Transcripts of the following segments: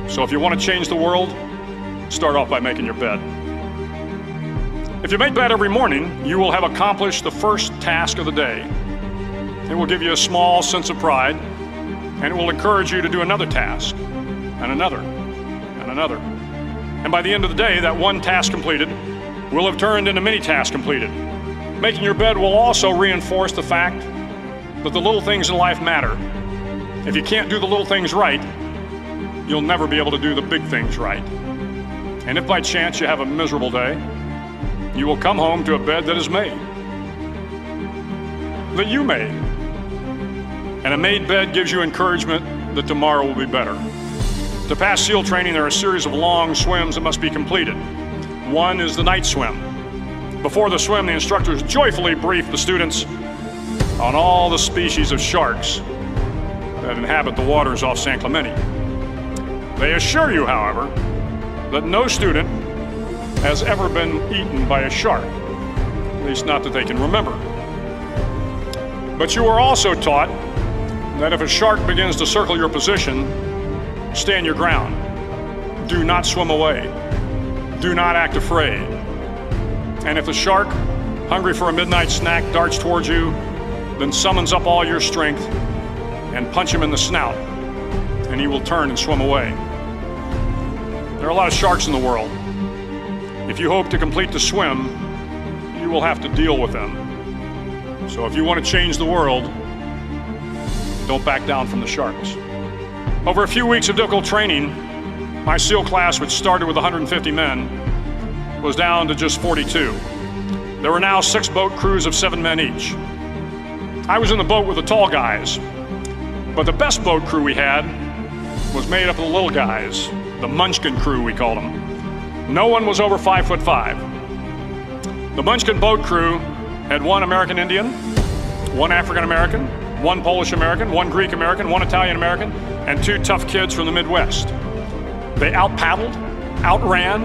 So if you want to change the world, start off by making your bed. If you make bed every morning, you will have accomplished the first task of the day. It will give you a small sense of pride, and it will encourage you to do another task, and another, and another. And by the end of the day, that one task completed will have turned into many tasks completed. Making your bed will also reinforce the fact that the little things in life matter. If you can't do the little things right, you'll never be able to do the big things right. And if by chance you have a miserable day, you will come home to a bed that is made, that you made. And a made bed gives you encouragement that tomorrow will be better. To pass SEAL training, there are a series of long swims that must be completed. One is the night swim. Before the swim, the instructors joyfully brief the students on all the species of sharks that inhabit the waters off San Clemente. They assure you, however, that no student has ever been eaten by a shark, at least not that they can remember. But you are also taught that if a shark begins to circle your position, stand your ground. Do not swim away. Do not act afraid. And if the shark, hungry for a midnight snack, darts towards you, then summons up all your strength and punch him in the snout, and he will turn and swim away. There are a lot of sharks in the world. If you hope to complete the swim, you will have to deal with them. So if you want to change the world, don't back down from the sharks. Over a few weeks of difficult training, my SEAL class, which started with 150 men, was down to just 42. There were now 6 boat crews of 7 men each. I was in the boat with the tall guys, but the best boat crew we had was made up of the little guys, the Munchkin crew, we called them. No one was over 5'5". The Munchkin boat crew had 1 American Indian, 1 African American, 1 Polish American, 1 Greek American, 1 Italian American, and 2 tough kids from the Midwest. They out-paddled, outran,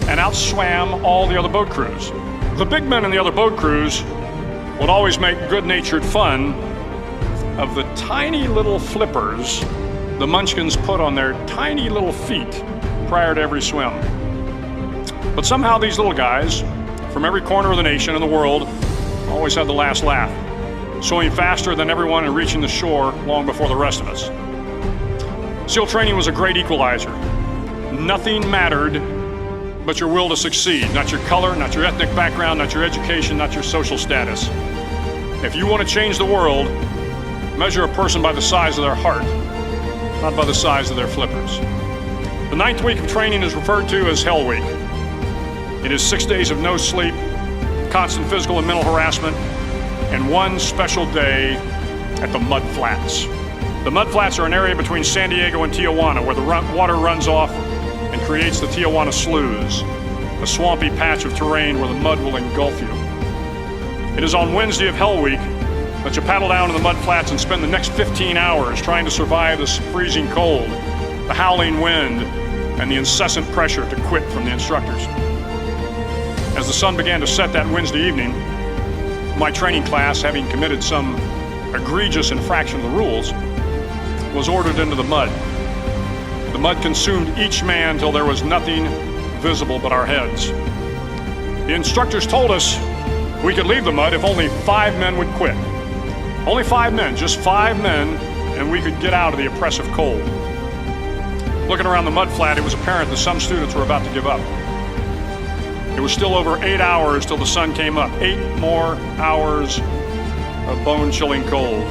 and outswam all the other boat crews. The big men in the other boat crews would always make good-natured fun of the tiny little flippers the Munchkins put on their tiny little feet prior to every swim. But somehow these little guys from every corner of the nation and the world always had the last laugh, swimming faster than everyone and reaching the shore long before the rest of us. SEAL training was a great equalizer. Nothing mattered but your will to succeed, not your color, not your ethnic background, not your education, not your social status. If you want to change the world, measure a person by the size of their heart, not by the size of their flippers. The 9th week of training is referred to as Hell Week. It is 6 days of no sleep, constant physical and mental harassment, and 1 special day at the Mud Flats. The Mud Flats are an area between San Diego and Tijuana where the water runs off and creates the Tijuana Sloughs, a swampy patch of terrain where the mud will engulf you. It is on Wednesday of Hell Week that you paddle down to the Mud Flats and spend the next 15 hours trying to survive the freezing cold, the howling wind, and the incessant pressure to quit from the instructors. As the sun began to set that Wednesday evening, my training class, having committed some egregious infraction of the rules, was ordered into the mud. The mud consumed each man till there was nothing visible but our heads. The instructors told us we could leave the mud if only 5 men would quit. Only 5 men, just 5 men, and we could get out of the oppressive cold. Looking around the mud flat, it was apparent that some students were about to give up. It was still over 8 hours till the sun came up. 8 more hours of bone-chilling cold.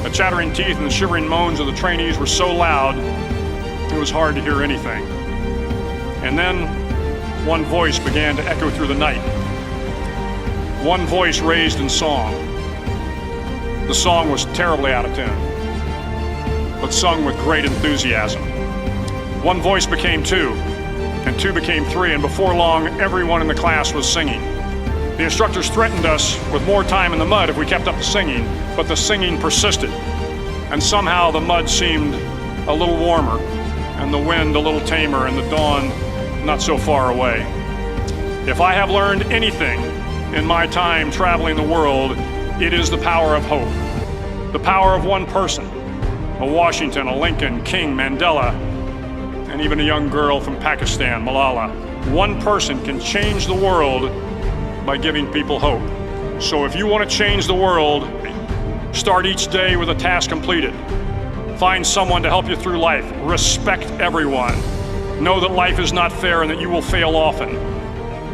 The chattering teeth and the shivering moans of the trainees were so loud, it was hard to hear anything. And then, one voice began to echo through the night. One voice raised in song. The song was terribly out of tune, but sung with great enthusiasm. One voice became 2, and 2 became 3, and before long, everyone in the class was singing. The instructors threatened us with more time in the mud if we kept up the singing, but the singing persisted, and somehow the mud seemed a little warmer, and the wind a little tamer, and the dawn not so far away. If I have learned anything in my time traveling the world, it is the power of hope. The power of one person, a Washington, a Lincoln, King, Mandela, and even a young girl from Pakistan, Malala. One person can change the world by giving people hope. So if you want to change the world, start each day with a task completed. Find someone to help you through life. Respect everyone. Know that life is not fair and that you will fail often.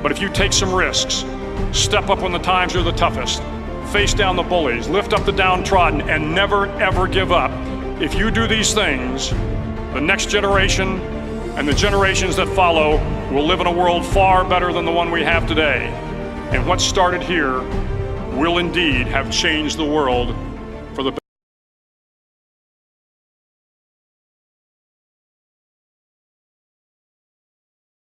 But if you take some risks, step up when the times are the toughest, face down the bullies, lift up the downtrodden, and never ever give up. If you do these things, the next generation and the generations that follow will live in a world far better than the one we have today. And what started here will indeed have changed the world